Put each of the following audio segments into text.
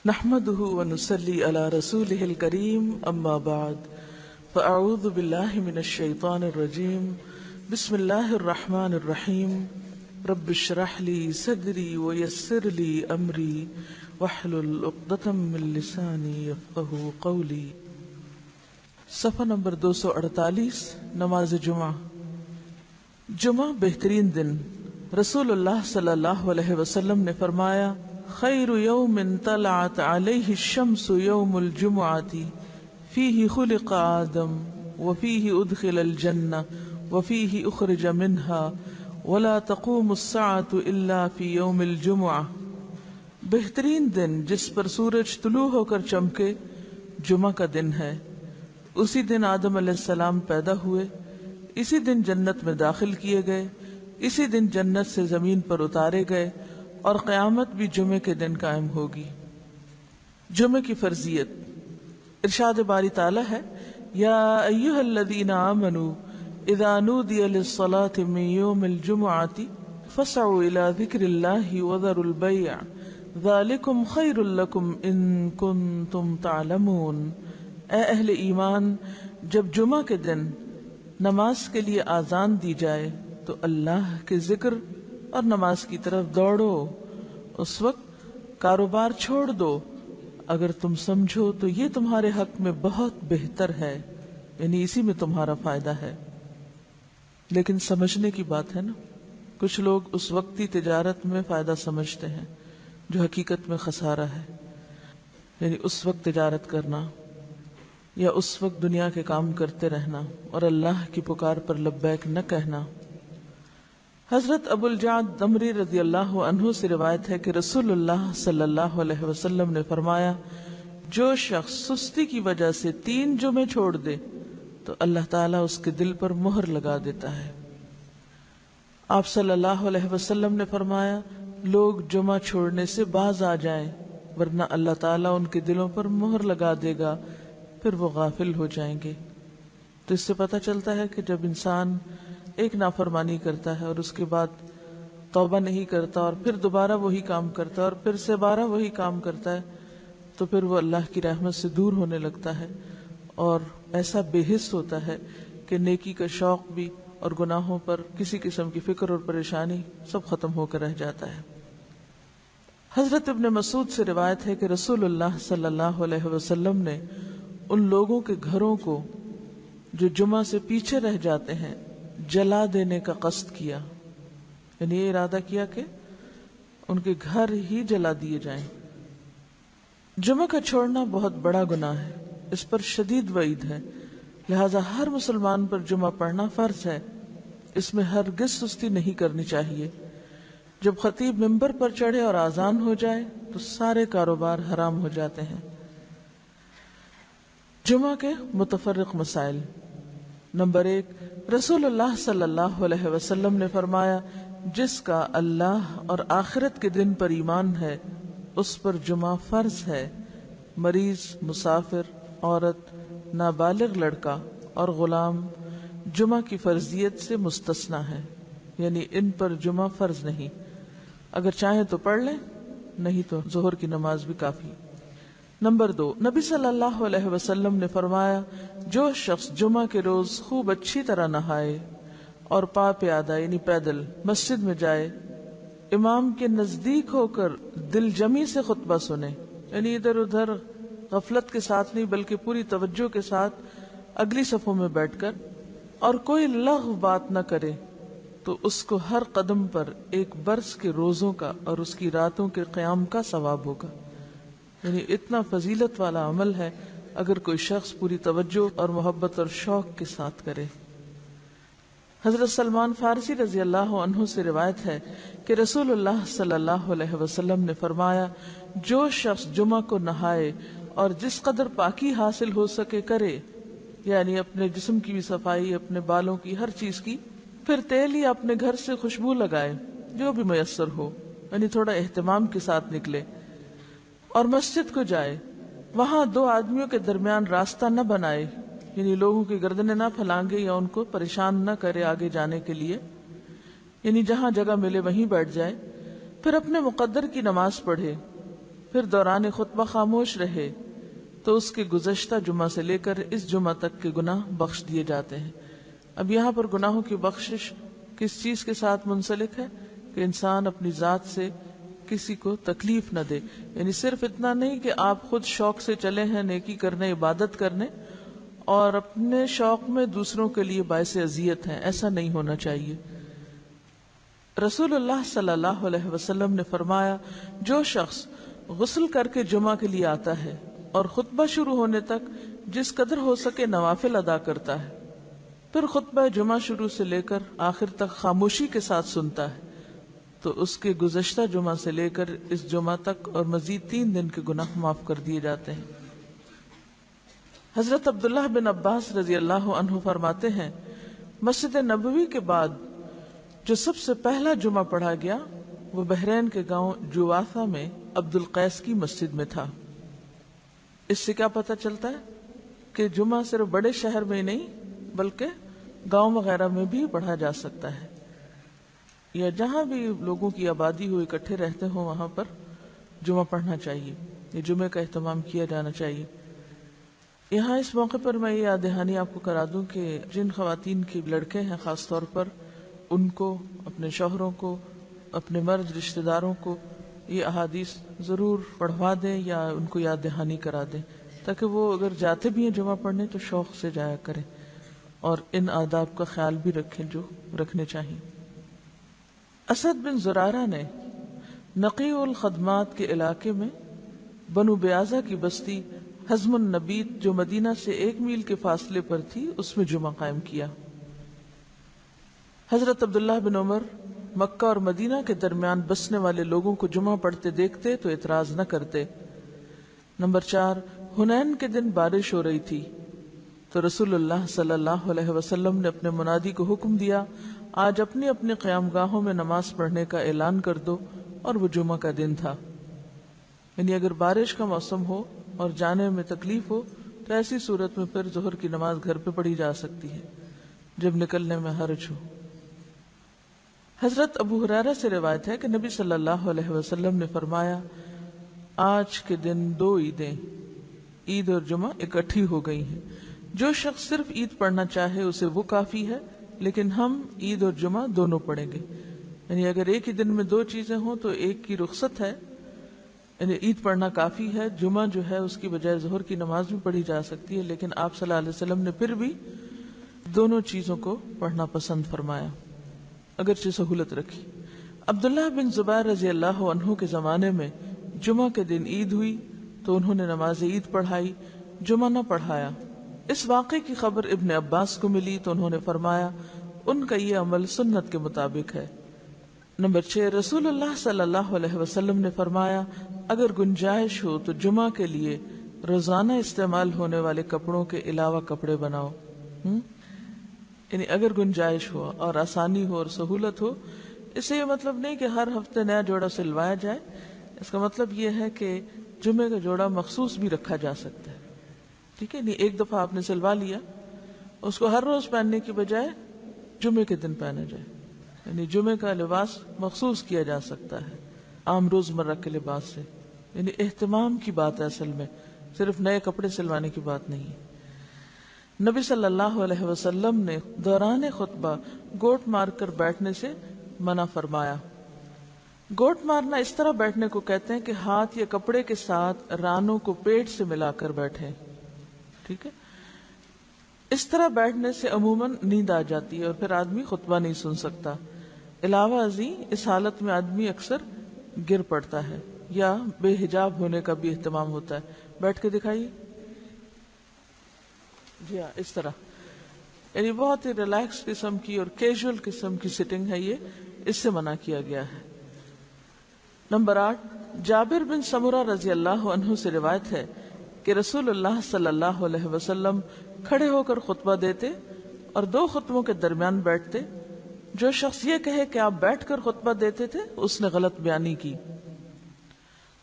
نحمده ونصلي على رسوله الكريم اما بعد فاعوذ بالله من الشيطان الرجيم بسم الله الرحمن الرحيم رب اشرح لي صدري ويسر لي امري واحلل عقدة من لساني يفقهوا قولي۔ صفحہ نمبر 248، نماز جمعہ۔ جمعہ بہترین دن۔ رسول اللہ صلی اللہ علیہ وسلم نے فرمایا، خیر یوم طلعت علیہ الشمس یوم الجمعۃ فیہ خلق آدم وفیہ ادخل الجنہ وفیہ اخرج منها ولا تقوم الساعۃ الا فی یوم الجمعہ۔ بہترین دن جس پر سورج طلوع ہو کر چمکے جمعہ کا دن ہے۔ اسی دن آدم علیہ السلام پیدا ہوئے، اسی دن جنت میں داخل کیے گئے، اسی دن جنت سے زمین پر اتارے گئے، اور قیامت بھی جمعے کے دن قائم ہوگی۔ جمعے کی فرضیت۔ ارشاد باری تعالی ہے، یا ایھا الذین آمنوا اذا نودی للصلاة من یوم الجمعۃ فاسعوا الی ذکر اللہ وذروا البیع ذلکم خیر لکم ان کنتم تعلمون۔ اے اہل ایمان، جب جمعہ کے دن نماز کے لیے آذان دی جائے تو اللہ کے ذکر اور نماز کی طرف دوڑو، اس وقت کاروبار چھوڑ دو، اگر تم سمجھو تو یہ تمہارے حق میں بہت بہتر ہے، یعنی اسی میں تمہارا فائدہ ہے۔ لیکن سمجھنے کی بات ہے نا، کچھ لوگ اس وقتی تجارت میں فائدہ سمجھتے ہیں جو حقیقت میں خسارہ ہے، یعنی اس وقت تجارت کرنا یا اس وقت دنیا کے کام کرتے رہنا اور اللہ کی پکار پر لبیک نہ کہنا۔ حضرت ابو الجعد دمری رضی اللہ عنہ سے روایت ہے کہ رسول اللہ صلی اللہ علیہ وسلم نے فرمایا، جو شخص سستی کی وجہ سے 3 جمعے چھوڑ دے تو اللہ تعالیٰ اس کے دل پر مہر لگا دیتا ہے۔ آپ صلی اللہ علیہ وسلم نے فرمایا، لوگ جمعہ چھوڑنے سے باز آ جائیں ورنہ اللہ تعالیٰ ان کے دلوں پر مہر لگا دے گا، پھر وہ غافل ہو جائیں گے۔ تو اس سے پتہ چلتا ہے کہ جب انسان ایک نافرمانی کرتا ہے اور اس کے بعد توبہ نہیں کرتا اور پھر دوبارہ وہی کام کرتا ہے اور پھر سے بارہ وہی کام کرتا ہے تو پھر وہ اللہ کی رحمت سے دور ہونے لگتا ہے اور ایسا بے حس ہوتا ہے کہ نیکی کا شوق بھی اور گناہوں پر کسی قسم کی فکر اور پریشانی سب ختم ہو کر رہ جاتا ہے۔ حضرت ابن مسعود سے روایت ہے کہ رسول اللہ صلی اللہ علیہ وسلم نے ان لوگوں کے گھروں کو جو جمعہ سے پیچھے رہ جاتے ہیں جلا دینے کا قصد کیا، یعنی یہ ارادہ کیا کہ ان کے گھر ہی جلا دیے جائیں۔ جمعہ کا چھوڑنا بہت بڑا گناہ ہے، اس پر شدید وعید ہے، لہذا ہر مسلمان پر جمعہ پڑھنا فرض ہے، اس میں ہرگز سستی نہیں کرنی چاہیے۔ جب خطیب ممبر پر چڑھے اور آذان ہو جائے تو سارے کاروبار حرام ہو جاتے ہیں۔ جمعہ کے متفرق مسائل۔ نمبر 1، رسول اللہ صلی اللہ علیہ وسلم نے فرمایا، جس کا اللہ اور آخرت کے دن پر ایمان ہے اس پر جمعہ فرض ہے۔ مریض، مسافر، عورت، نابالغ لڑکا اور غلام جمعہ کی فرضیت سے مستثنی ہے، یعنی ان پر جمعہ فرض نہیں، اگر چاہیں تو پڑھ لیں، نہیں تو ظہر کی نماز بھی کافی۔ نمبر 2، نبی صلی اللہ علیہ وسلم نے فرمایا، جو شخص جمعہ کے روز خوب اچھی طرح نہائے اور پا پیادہ یعنی پیدل مسجد میں جائے، امام کے نزدیک ہو کر دل جمی سے خطبہ سنے، یعنی ادھر ادھر غفلت کے ساتھ نہیں بلکہ پوری توجہ کے ساتھ اگلی صفوں میں بیٹھ کر، اور کوئی لغو بات نہ کرے، تو اس کو ہر قدم پر 1 برس کے روزوں کا اور اس کی راتوں کے قیام کا ثواب ہوگا۔ یعنی اتنا فضیلت والا عمل ہے اگر کوئی شخص پوری توجہ اور محبت اور شوق کے ساتھ کرے۔ حضرت سلمان فارسی رضی اللہ عنہ سے روایت ہے کہ رسول اللہ صلی اللہ علیہ وسلم نے فرمایا، جو شخص جمعہ کو نہائے اور جس قدر پاکی حاصل ہو سکے کرے، یعنی اپنے جسم کی بھی صفائی، اپنے بالوں کی، ہر چیز کی، پھر تیل یا اپنے گھر سے خوشبو لگائے جو بھی میسر ہو، یعنی تھوڑا اہتمام کے ساتھ نکلے، اور مسجد کو جائے، وہاں 2 آدمیوں کے درمیان راستہ نہ بنائے، یعنی لوگوں کی گردنیں نہ پھلانگے یا ان کو پریشان نہ کرے آگے جانے کے لیے، یعنی جہاں جگہ ملے وہیں بیٹھ جائے، پھر اپنے مقدر کی نماز پڑھے، پھر دوران خطبہ خاموش رہے تو اس کے گزشتہ جمعہ سے لے کر اس جمعہ تک کے گناہ بخش دیے جاتے ہیں۔ اب یہاں پر گناہوں کی بخشش کس چیز کے ساتھ منسلک ہے کہ انسان اپنی ذات سے کسی کو تکلیف نہ دے، یعنی صرف اتنا نہیں کہ آپ خود شوق سے چلے ہیں نیکی کرنے، عبادت کرنے، اور اپنے شوق میں دوسروں کے لیے باعث اذیت ہیں، ایسا نہیں ہونا چاہیے۔ رسول اللہ صلی اللہ علیہ وسلم نے فرمایا، جو شخص غسل کر کے جمعہ کے لیے آتا ہے اور خطبہ شروع ہونے تک جس قدر ہو سکے نوافل ادا کرتا ہے، پھر خطبہ جمعہ شروع سے لے کر آخر تک خاموشی کے ساتھ سنتا ہے، تو اس کے گزشتہ جمعہ سے لے کر اس جمعہ تک اور مزید 3 دن کے گناہ معاف کر دیے جاتے ہیں۔ حضرت عبداللہ بن عباس رضی اللہ عنہ فرماتے ہیں، مسجد نبوی کے بعد جو سب سے پہلا جمعہ پڑھا گیا وہ بحرین کے گاؤں جوافہ میں عبد القیس کی مسجد میں تھا۔ اس سے کیا پتہ چلتا ہے کہ جمعہ صرف بڑے شہر میں ہی نہیں بلکہ گاؤں وغیرہ میں بھی پڑھا جا سکتا ہے، یا جہاں بھی لوگوں کی آبادی ہو، اکٹھے رہتے ہوں، وہاں پر جمعہ پڑھنا چاہیے، یہ جمعے کا اہتمام کیا جانا چاہیے۔ یہاں اس موقع پر میں یہ یاد دہانی آپ کو کرا دوں کہ جن خواتین کے لڑکے ہیں خاص طور پر ان کو، اپنے شوہروں کو، اپنے مرد رشتہ داروں کو یہ احادیث ضرور پڑھوا دیں یا ان کو یاد دہانی کرا دیں، تاکہ وہ اگر جاتے بھی ہیں جمعہ پڑھنے تو شوق سے جایا کریں اور ان آداب کا خیال بھی رکھیں جو رکھنے چاہیے۔ اسد بن زرارہ نے نقیع الخدمات کے علاقے میں بنو بیازہ کی بستی حزم النبیت جو مدینہ سے 1 میل کے فاصلے پر تھی اس میں جمعہ قائم کیا۔ حضرت عبداللہ بن عمر مکہ اور مدینہ کے درمیان بسنے والے لوگوں کو جمعہ پڑھتے دیکھتے تو اعتراض نہ کرتے۔ نمبر 4، حنین کے دن بارش ہو رہی تھی تو رسول اللہ صلی اللہ علیہ وسلم نے اپنے منادی کو حکم دیا، آج اپنی اپنی قیام گاہوں میں نماز پڑھنے کا اعلان کر دو، اور وہ جمعہ کا دن تھا۔ یعنی اگر بارش کا موسم ہو اور جانے میں تکلیف ہو تو ایسی صورت میں پھر ظہر کی نماز گھر پہ پڑھی جا سکتی ہے جب نکلنے میں حرج ہو۔ حضرت ابو ہریرہ سے روایت ہے کہ نبی صلی اللہ علیہ وسلم نے فرمایا، آج کے دن 2 عیدیں، عید اور جمعہ اکٹھی ہو گئی ہیں، جو شخص صرف عید پڑھنا چاہے اسے وہ کافی ہے، لیکن ہم عید اور جمعہ دونوں پڑھیں گے۔ یعنی اگر ایک ہی دن میں 2 چیزیں ہوں تو ایک کی رخصت ہے، یعنی عید پڑھنا کافی ہے، جمعہ جو ہے اس کی بجائے ظہر کی نماز بھی پڑھی جا سکتی ہے، لیکن آپ صلی اللہ علیہ وسلم نے پھر بھی دونوں چیزوں کو پڑھنا پسند فرمایا، اگرچہ سہولت رکھی۔ عبداللہ بن زبیر رضی اللہ عنہ کے زمانے میں جمعہ کے دن عید ہوئی تو انہوں نے نماز عید پڑھائی، جمعہ نہ پڑھایا۔ اس واقعے کی خبر ابن عباس کو ملی تو انہوں نے فرمایا، ان کا یہ عمل سنت کے مطابق ہے۔ نمبر 6، رسول اللہ صلی اللہ علیہ وسلم نے فرمایا، اگر گنجائش ہو تو جمعہ کے لیے روزانہ استعمال ہونے والے کپڑوں کے علاوہ کپڑے بناؤ۔ یعنی اگر گنجائش ہو اور آسانی ہو اور سہولت ہو، اس سے یہ مطلب نہیں کہ ہر ہفتے نیا جوڑا سلوایا جائے، اس کا مطلب یہ ہے کہ جمعے کا جوڑا مخصوص بھی رکھا جا سکتا ہے، ٹھیک ہے، نہیں ایک دفعہ آپ نے سلوا لیا، اس کو ہر روز پہننے کی بجائے جمعے کے دن پہنا جائے، یعنی جمعے کا لباس مخصوص کیا جا سکتا ہے عام روزمرہ کے لباس سے، یعنی اہتمام کی بات ہے، اصل میں صرف نئے کپڑے سلوانے کی بات نہیں ہے۔ نبی صلی اللہ علیہ وسلم نے دوران خطبہ گوٹ مار کر بیٹھنے سے منع فرمایا۔ گوٹ مارنا اس طرح بیٹھنے کو کہتے ہیں کہ ہاتھ یا کپڑے کے ساتھ رانوں کو پیٹ سے ملا کر بیٹھے، ٹھیک ہے، اس طرح بیٹھنے سے عموماً نیند آ جاتی ہے اور پھر آدمی خطبہ نہیں سن سکتا۔ علاوہ ازیں اس حالت میں آدمی اکثر گر پڑتا ہے یا بے حجاب ہونے کا بھی اہتمام ہوتا ہے۔ بیٹھ کے دکھائیے، جی ہاں، اس طرح، یعنی بہت ہی ریلیکس قسم کی اور کیجول قسم کی سٹنگ ہے، یہ اس سے منع کیا گیا ہے۔ نمبر 8، جابر بن سمرہ رضی اللہ عنہ سے روایت ہے کہ رسول اللہ صلی اللہ علیہ وسلم کھڑے ہو کر خطبہ دیتے اور 2 خطبوں کے درمیان بیٹھتے۔ جو شخص یہ کہے کہ آپ بیٹھ کر خطبہ دیتے تھے اس نے غلط بیانی کی۔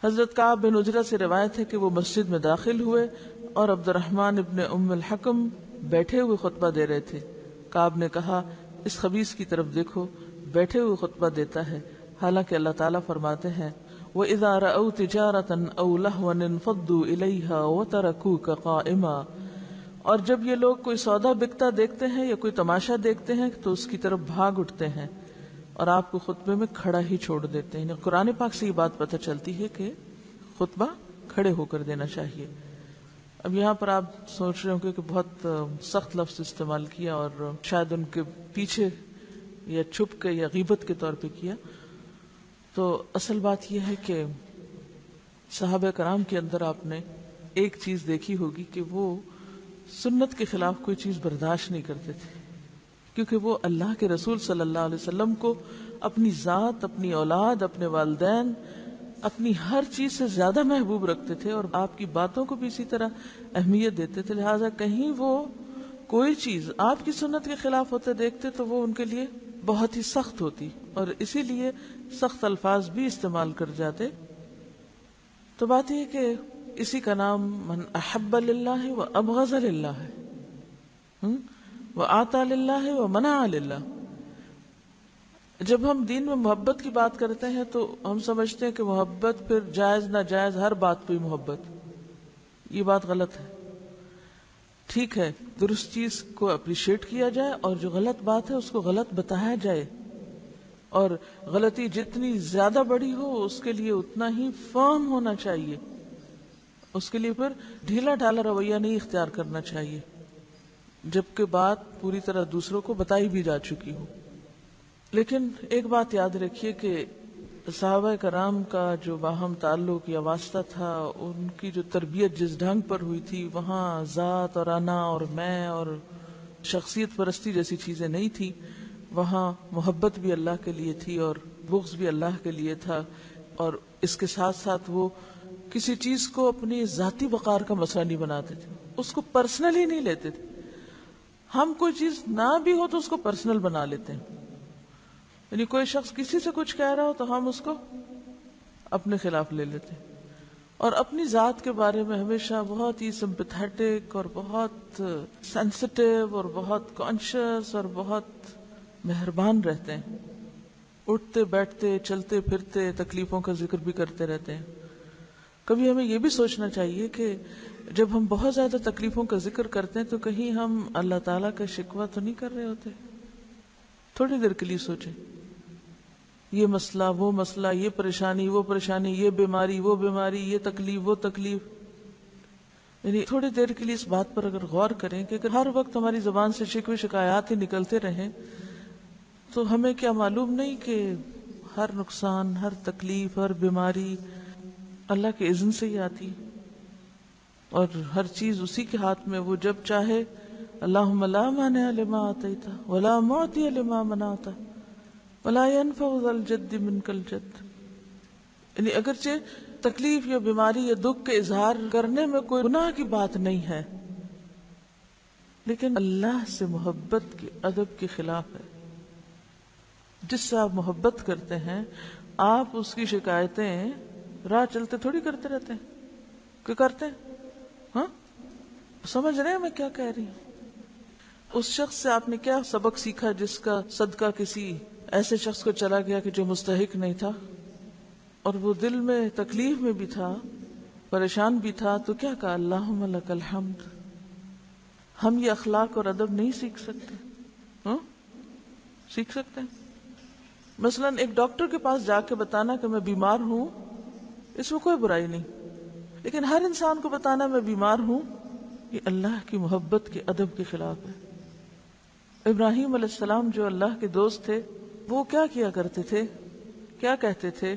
حضرت کعب بن عجرہ سے روایت ہے کہ وہ مسجد میں داخل ہوئے اور عبد الرحمن ابن ام الحکم بیٹھے ہوئے خطبہ دے رہے تھے۔ کعب نے کہا، اس خبیث کی طرف دیکھو، بیٹھے ہوئے خطبہ دیتا ہے، حالانکہ اللہ تعالیٰ فرماتے ہیں وَإِذَا رَأَوْا تِجَارَةً أَوْ لَهْوًا انفَضُّوا إِلَيْهَا وَتَرَكُوكَ قَائِمًا، اور جب یہ لوگ کوئی سودا بکتا دیکھتے ہیں یا کوئی تماشا دیکھتے ہیں تو اس کی طرف بھاگ اٹھتے ہیں اور آپ کو خطبے میں کھڑا ہی چھوڑ دیتے ہیں. قرآن پاک سے یہ بات پتہ چلتی ہے کہ خطبہ کھڑے ہو کر دینا چاہیے. اب یہاں پر آپ سوچ رہے ہوں گے کہ بہت سخت لفظ استعمال کیا اور شاید ان کے پیچھے یا چھپ کے یا غیبت کے طور پہ کیا. تو اصل بات یہ ہے کہ صحابہ کرام کے اندر آپ نے ایک چیز دیکھی ہوگی کہ وہ سنت کے خلاف کوئی چیز برداشت نہیں کرتے تھے، کیونکہ وہ اللہ کے رسول صلی اللہ علیہ وسلم کو اپنی ذات، اپنی اولاد، اپنے والدین، اپنی ہر چیز سے زیادہ محبوب رکھتے تھے اور آپ کی باتوں کو بھی اسی طرح اہمیت دیتے تھے. لہٰذا کہیں وہ کوئی چیز آپ کی سنت کے خلاف ہوتے دیکھتے تو وہ ان کے لیے بہت ہی سخت ہوتی اور اسی لیے سخت الفاظ بھی استعمال کر جاتے. تو بات یہ کہ اسی کا نام من احب للہ و ابغض للہ ہے، وآتا للہ و منع للہ. جب ہم دین میں محبت کی بات کرتے ہیں تو ہم سمجھتے ہیں کہ محبت پھر جائز ناجائز ہر بات پہ محبت. یہ بات غلط ہے. ٹھیک ہے درست چیز کو اپریشیٹ کیا جائے اور جو غلط بات ہے اس کو غلط بتایا جائے، اور غلطی جتنی زیادہ بڑی ہو اس کے لیے اتنا ہی فرم ہونا چاہیے. اس کے لیے پھر ڈھیلا ڈھالا رویہ نہیں اختیار کرنا چاہیے جبکہ بات پوری طرح دوسروں کو بتائی بھی جا چکی ہو. لیکن ایک بات یاد رکھیے کہ صحابہ کرام کا جو باہم تعلق یا واسطہ تھا، ان کی جو تربیت جس ڈھنگ پر ہوئی تھی، وہاں ذات اور انا اور میں اور شخصیت پرستی جیسی چیزیں نہیں تھی. وہاں محبت بھی اللہ کے لیے تھی اور بغض بھی اللہ کے لیے تھا، اور اس کے ساتھ ساتھ وہ کسی چیز کو اپنی ذاتی وقار کا مسئلہ نہیں بناتے تھے، اس کو پرسنلی نہیں لیتے تھے. ہم کوئی چیز نہ بھی ہو تو اس کو پرسنل بنا لیتے ہیں، یعنی کوئی شخص کسی سے کچھ کہہ رہا ہو تو ہم اس کو اپنے خلاف لے لیتے ہیں، اور اپنی ذات کے بارے میں ہمیشہ بہت ہی سمپیتھیٹک اور بہت سینسٹیو اور بہت کانشیس اور بہت مہربان رہتے ہیں. اٹھتے بیٹھتے چلتے پھرتے تکلیفوں کا ذکر بھی کرتے رہتے ہیں. کبھی ہمیں یہ بھی سوچنا چاہیے کہ جب ہم بہت زیادہ تکلیفوں کا ذکر کرتے ہیں تو کہیں ہم اللہ تعالیٰ کا شکوہ تو نہیں کر رہے ہوتے. تھوڑی دیر کے لیے سوچیں، یہ مسئلہ وہ مسئلہ، یہ پریشانی وہ پریشانی، یہ بیماری وہ بیماری، یہ تکلیف وہ تکلیف. یعنی تھوڑی دیر کے لیے اس بات پر اگر غور کریں کہ اگر ہر وقت ہماری زبان سے شکوے شکایات ہی نکلتے رہیں تو ہمیں کیا معلوم نہیں کہ ہر نقصان، ہر تکلیف، ہر بیماری اللہ کے اذن سے ہی آتی، اور ہر چیز اسی کے ہاتھ میں. وہ جب چاہے اللہم لا مانع لما آتیت ولا معطی لما منعت ولا ينفع ذا الجد منک الجد. یعنی اگرچہ تکلیف یا بیماری یا دکھ کے اظہار کرنے میں کوئی گناہ کی بات نہیں ہے، لیکن اللہ سے محبت کے ادب کے خلاف ہے. جس سے آپ محبت کرتے ہیں آپ اس کی شکایتیں راہ چلتے تھوڑی کرتے رہتے ہیں کہ کرتے ہیں. ہاں سمجھ رہے ہیں میں کیا کہہ رہی ہوں؟ اس شخص سے آپ نے کیا سبق سیکھا جس کا صدقہ کسی ایسے شخص کو چلا گیا کہ جو مستحق نہیں تھا، اور وہ دل میں تکلیف میں بھی تھا، پریشان بھی تھا، تو کیا کہا؟ اللہم لک الحمد. ہم یہ اخلاق اور ادب نہیں سیکھ سکتے؟ ہاں سیکھ سکتے ہیں. مثلا ایک ڈاکٹر کے پاس جا کے بتانا کہ میں بیمار ہوں، اس میں کوئی برائی نہیں، لیکن ہر انسان کو بتانا میں بیمار ہوں، یہ اللہ کی محبت کے ادب کے خلاف ہے. ابراہیم علیہ السلام جو اللہ کے دوست تھے، وہ کیا کیا کرتے تھے؟ کیا کہتے تھے؟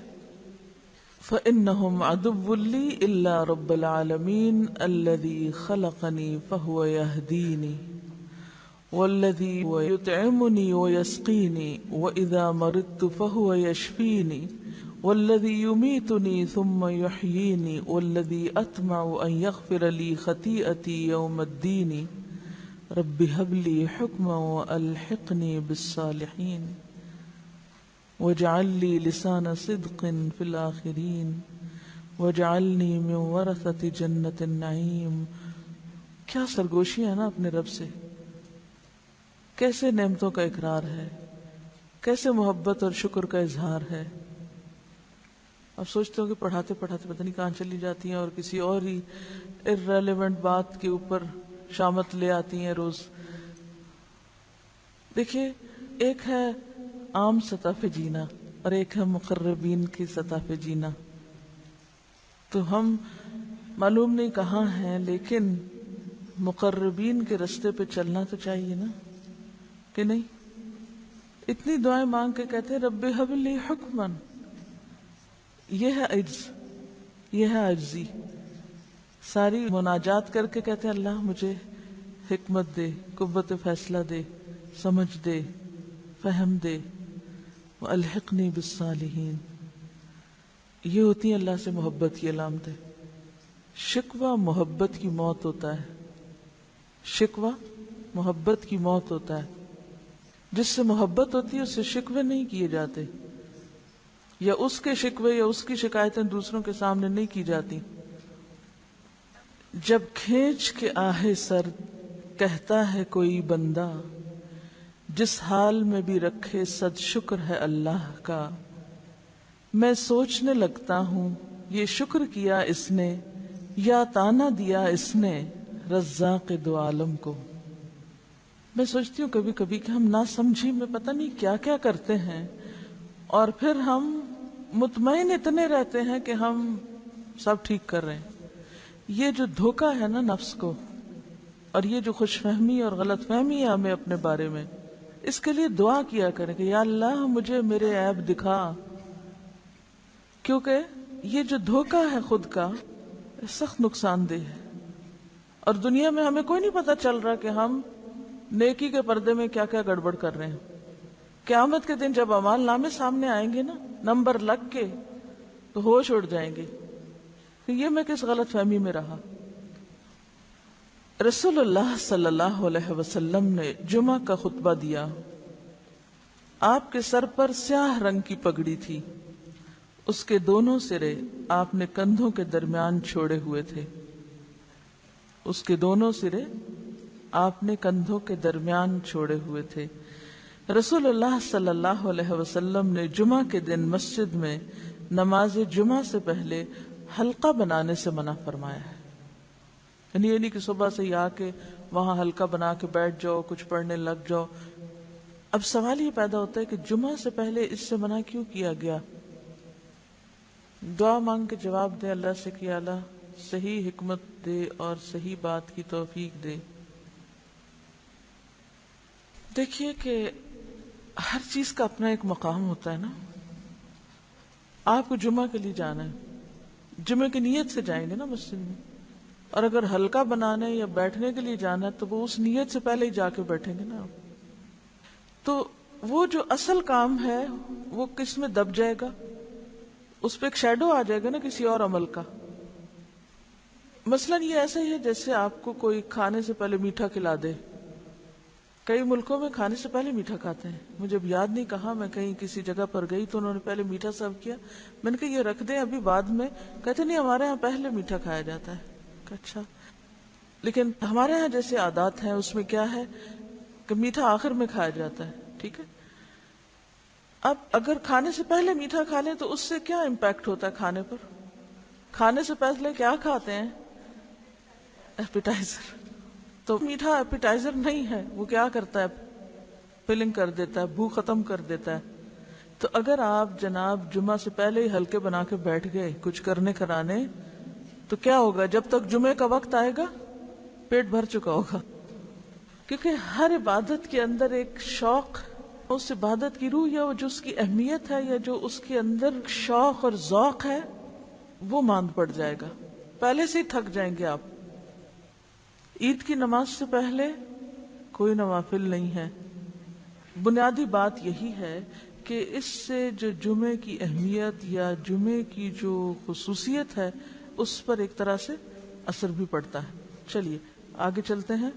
فَإِنَّهُمْ عَدُوٌّ لِّي إِلَّا رَبَّ الْعَالَمِينَ الَّذِي خَلَقَنِي فَهُوَ يَهْدِينِي وَالَّذِي هُوَ يُطْعِمُنِي وَيَسْقِينِي وَإِذَا مَرِضْتُ فَهُوَ يَشْفِينِي وَالَّذِي يُمِيتُنِي ثُمَّ يُحْيِينِي وَالَّذِي أَطْمَعُ أَن يَغْفِرَ لِي خَطِيئَتِي يَوْمَ الدِّينِ رَبِّ هَبْ لِي حُكْمًا وَأَلْحِقْنِي بِالصَّالِحِينَ وَاجْعَلْ لِي لِسَانَ صِدْقٍ فِي الْآخِرِينَ وَاجْعَلْنِي مِنْ وَرَثَةِ جَنَّةِ النَّعِيمِ. کیا سرگوشی ہے نا اپنے رب سے، کیسے نعمتوں کا اقرار ہے، کیسے محبت اور شکر کا اظہار ہے. اب سوچتے ہو کہ پڑھاتے پڑھاتے پتہ نہیں کہاں چلی جاتی ہیں اور کسی اور ہی irrelevant بات کے اوپر شامت لے آتی ہیں روز. دیکھیے ایک ہے عام سطح پہ جینا اور ایک ہے مقربین کی سطح پہ جینا. تو ہم معلوم نہیں کہاں ہیں، لیکن مقربین کے رستے پہ چلنا تو چاہیے نا، کہ نہیں؟ اتنی دعائیں مانگ کے کہتے ہیں رب ہب لی حکمن. یہ ہے عجز، یہ ہے عجزی. ساری مناجات کر کے کہتے ہیں اللہ مجھے حکمت دے، قوت فیصلہ دے، سمجھ دے، فہم دے، والحقنی بالصالحین. یہ ہوتی ہیں اللہ سے محبت کی علامتیں. شکوہ محبت کی موت ہوتا ہے، شکوہ محبت کی موت ہوتا ہے. جس سے محبت ہوتی ہے اس سے شکوے نہیں کیے جاتے، یا اس کے شکوے یا اس کی شکایتیں دوسروں کے سامنے نہیں کی جاتی. جب کھینچ کے آہے سر کہتا ہے کوئی بندہ، جس حال میں بھی رکھے صد شکر ہے اللہ کا. میں سوچنے لگتا ہوں یہ شکر کیا اس نے یا تانا دیا اس نے رزاق دو عالم کو. میں سوچتی ہوں کبھی کبھی کہ ہم ناسمجھی میں پتہ نہیں کیا کیا کرتے ہیں، اور پھر ہم مطمئن اتنے رہتے ہیں کہ ہم سب ٹھیک کر رہے ہیں. یہ جو دھوکہ ہے نا نفس کو، اور یہ جو خوش فہمی اور غلط فہمی ہے ہمیں اپنے بارے میں، اس کے لیے دعا کیا کریں کہ یا اللہ مجھے میرے عیب دکھا. کیونکہ یہ جو دھوکہ ہے خود کا سخت نقصان دہ ہے، اور دنیا میں ہمیں کوئی نہیں پتا چل رہا کہ ہم نیکی کے پردے میں کیا کیا گڑبڑ کر رہے ہیں. قیامت کے دن جب اعمال نامے سامنے آئیں گے نا نمبر لگ کے، تو ہوش اڑ جائیں گے کہ یہ میں کس غلط فہمی میں رہا. رسول اللہ صلی اللہ علیہ وسلم نے جمعہ کا خطبہ دیا. آپ کے سر پر سیاہ رنگ کی پگڑی تھی، اس کے دونوں سرے آپ نے کندھوں کے درمیان چھوڑے ہوئے تھے. اس کے دونوں سرے آپ نے کندھوں کے درمیان چھوڑے ہوئے تھے. رسول اللہ صلی اللہ علیہ وسلم نے جمعہ کے دن مسجد میں نماز جمعہ سے پہلے حلقہ بنانے سے منع فرمایا ہے. یعنی یہ نہیں کہ صبح سے ہی آ کے وہاں حلقہ بنا کے بیٹھ جاؤ، کچھ پڑھنے لگ جاؤ. اب سوال یہ پیدا ہوتا ہے کہ جمعہ سے پہلے اس سے منع کیوں کیا گیا؟ دعا مانگ کے جواب دے اللہ سے کہ اللہ صحیح حکمت دے اور صحیح بات کی توفیق دے. دیکھیے کہ ہر چیز کا اپنا ایک مقام ہوتا ہے نا. آپ کو جمعہ کے لیے جانا ہے، جمعہ کی نیت سے جائیں گے نا مسجد میں، اور اگر حلقہ بنانے یا بیٹھنے کے لیے جانا ہے تو وہ اس نیت سے پہلے ہی جا کے بیٹھیں گے نا. تو وہ جو اصل کام ہے وہ کس میں دب جائے گا؟ اس پہ ایک شیڈو آ جائے گا نا کسی اور عمل کا. مثلاً یہ ایسا ہی ہے جیسے آپ کو کوئی کھانے سے پہلے میٹھا کھلا دے. کئی ملکوں میں کھانے سے پہلے میٹھا کھاتے ہیں. مجھے اب یاد نہیں کہا، میں کہیں کسی جگہ پر گئی تو انہوں نے پہلے میٹھا سرو کیا. میں نے کہا یہ رکھ دیں ابھی بعد میں. کہتے نہیں ہمارے ہاں پہلے میٹھا کھایا جاتا ہے. اچھا، لیکن ہمارے ہاں جیسے عادات ہیں اس میں کیا ہے کہ میٹھا آخر میں کھایا جاتا ہے. ٹھیک ہے، اب اگر کھانے سے پہلے میٹھا کھا لیں تو اس سے کیا امپیکٹ ہوتا ہے کھانے پر؟ کھانے سے پہلے کیا کھاتے ہیں؟ ایپیٹائزر. تو میٹھا ایپیٹائزر نہیں ہے، وہ کیا کرتا ہے؟ فلنگ کر دیتا ہے، بھوک ختم کر دیتا ہے. تو اگر آپ جناب جمعہ سے پہلے ہی ہلکے بنا کے بیٹھ گئے کچھ کرنے کرانے، تو کیا ہوگا؟ جب تک جمعے کا وقت آئے گا پیٹ بھر چکا ہوگا. کیونکہ ہر عبادت کے اندر ایک شوق، اس عبادت کی روح یا جو اس کی اہمیت ہے یا جو اس کے اندر شوق اور ذوق ہے وہ ماند پڑ جائے گا. پہلے سے ہی تھک جائیں گے آپ. عید کی نماز سے پہلے کوئی نوافل نہیں ہے. بنیادی بات یہی ہے کہ اس سے جو جمعے کی اہمیت یا جمعے کی جو خصوصیت ہے اس پر ایک طرح سے اثر بھی پڑتا ہے. چلیے آگے چلتے ہیں.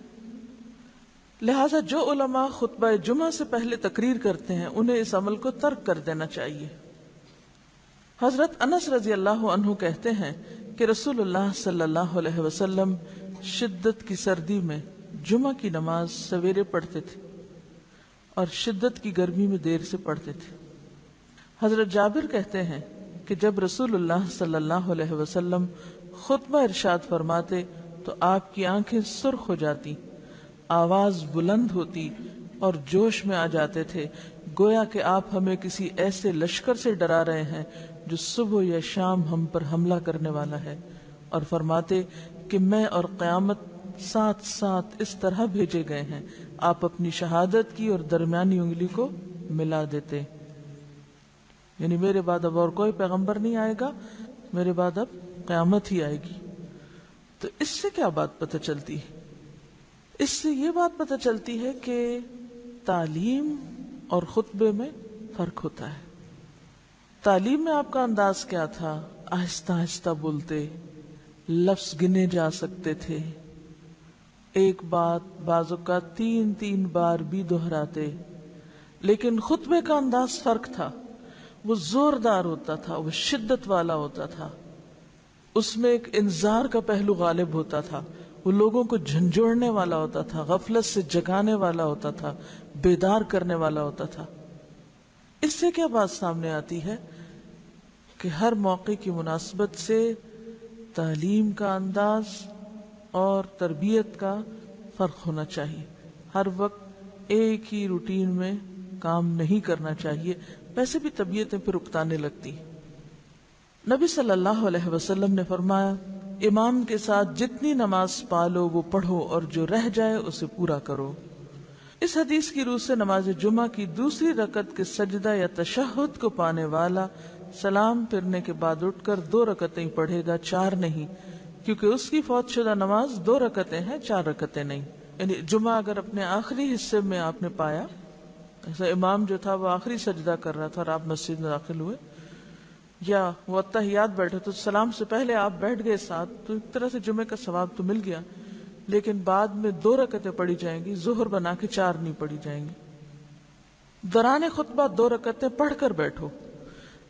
لہذا جو علماء خطبہ جمعہ سے پہلے تقریر کرتے ہیں انہیں اس عمل کو ترک کر دینا چاہیے. حضرت انس رضی اللہ عنہ کہتے ہیں کہ رسول اللہ صلی اللہ علیہ وسلم شدت کی سردی میں جمعہ کی نماز سویرے پڑھتے تھے اور شدت کی گرمی میں دیر سے پڑھتے تھے. حضرت جابر کہتے ہیں کہ جب رسول اللہ صلی اللہ علیہ وسلم خطبہ ارشاد فرماتے تو آپ کی آنکھیں سرخ ہو جاتی، آواز بلند ہوتی اور جوش میں آ جاتے تھے، گویا کہ آپ ہمیں کسی ایسے لشکر سے ڈرا رہے ہیں جو صبح یا شام ہم پر حملہ کرنے والا ہے، اور فرماتے کہ میں اور قیامت ساتھ ساتھ اس طرح بھیجے گئے ہیں، آپ اپنی شہادت کی اور درمیانی انگلی کو ملا دیتے، یعنی میرے بعد اب اور کوئی پیغمبر نہیں آئے گا، میرے بعد اب قیامت ہی آئے گی۔ تو اس سے کیا بات پتہ چلتی ہے؟ اس سے یہ بات پتہ چلتی ہے کہ تعلیم اور خطبے میں فرق ہوتا ہے۔ تعلیم میں آپ کا انداز کیا تھا؟ آہستہ آہستہ بولتے، لفظ گنے جا سکتے تھے، ایک بات بعض اوقات 3 بار بھی دہراتے، لیکن خطبے کا انداز فرق تھا، وہ زوردار ہوتا تھا، وہ شدت والا ہوتا تھا، اس میں ایک انذار کا پہلو غالب ہوتا تھا، وہ لوگوں کو جھنجھوڑنے والا ہوتا تھا، غفلت سے جگانے والا ہوتا تھا، بیدار کرنے والا ہوتا تھا۔ اس سے کیا بات سامنے آتی ہے کہ ہر موقع کی مناسبت سے تعلیم کا انداز اور تربیت کا فرق ہونا چاہیے، ہر وقت ایک ہی روٹین میں کام نہیں کرنا چاہیے، ویسے بھی طبیعتیں پھر اکتانے لگتی۔ نبی صلی اللہ علیہ وسلم نے فرمایا، امام کے ساتھ جتنی نماز پالو وہ پڑھو اور جو رہ جائے اسے پورا کرو۔ اس حدیث کی روح سے نماز جمعہ کی دوسری رکعت کے سجدہ یا تشہد کو پانے والا سلام پھرنے کے بعد اٹھ کر 2 رکعتیں پڑھے گا، 4 نہیں، کیونکہ اس کی فوت شدہ نماز 2 رکعتیں ہیں، 4 رکعتیں نہیں۔ یعنی جمعہ اگر اپنے آخری حصے میں آپ نے پایا، ایسا امام جو تھا وہ آخری سجدہ کر رہا تھا اور آپ مسجد میں داخل ہوئے، یا وہ اتحیات بیٹھے تو سلام سے پہلے آپ بیٹھ گئے ساتھ، تو ایک طرح سے جمعے کا ثواب تو مل گیا، لیکن بعد میں 2 رکعتیں پڑھی جائیں گی، ظہر بنا کے 4 نہیں پڑھی جائیں گی۔ دوران خطبہ 2 رکعتیں پڑھ کر بیٹھو۔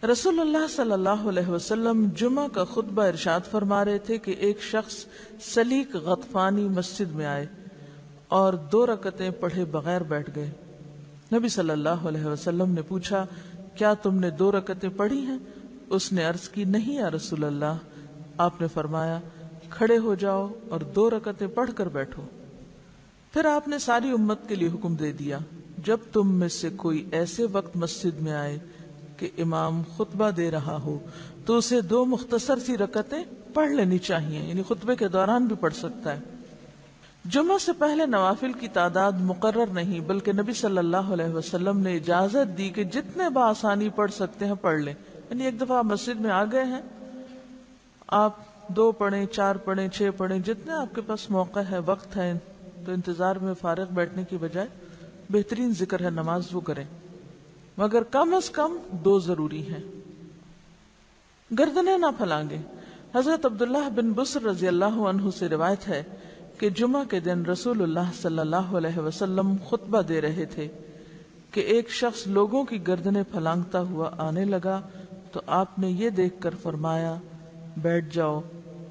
رسول اللہ صلی اللہ علیہ وسلم جمعہ کا خطبہ ارشاد فرما رہے تھے کہ ایک شخص سلیق غطفانی مسجد میں آئے اور 2 رکعتیں پڑھے بغیر بیٹھ گئے۔ نبی صلی اللہ علیہ وسلم نے پوچھا، کیا تم نے 2 رکعتیں پڑھی ہیں؟ اس نے عرض کی، نہیں یا رسول اللہ۔ آپ نے فرمایا، کھڑے ہو جاؤ اور 2 رکعتیں پڑھ کر بیٹھو۔ پھر آپ نے ساری امت کے لیے حکم دے دیا، جب تم میں سے کوئی ایسے وقت مسجد میں آئے کہ امام خطبہ دے رہا ہو تو اسے 2 مختصر سی رکعتیں پڑھ لینی چاہیے، یعنی خطبے کے دوران بھی پڑھ سکتا ہے۔ جمعہ سے پہلے نوافل کی تعداد مقرر نہیں، بلکہ نبی صلی اللہ علیہ وسلم نے اجازت دی کہ جتنے بآسانی پڑھ سکتے ہیں پڑھ لیں، یعنی ایک دفعہ آپ مسجد میں آ گئے ہیں، آپ 2 پڑھیں، 4 پڑھیں، 6 پڑھیں، جتنے آپ کے پاس موقع ہے، وقت ہے، تو انتظار میں فارغ بیٹھنے کی بجائے بہترین ذکر ہے نماز وہ کریں، مگر کم از کم 2 ضروری ہیں۔ گردنیں نہ پھلانگیں۔ حضرت عبداللہ بن بسر رضی اللہ عنہ سے روایت ہے کہ جمعہ کے دن رسول اللہ صلی اللہ علیہ وسلم خطبہ دے رہے تھے کہ ایک شخص لوگوں کی گردنیں پھلانگتا ہوا آنے لگا تو آپ نے یہ دیکھ کر فرمایا، بیٹھ جاؤ،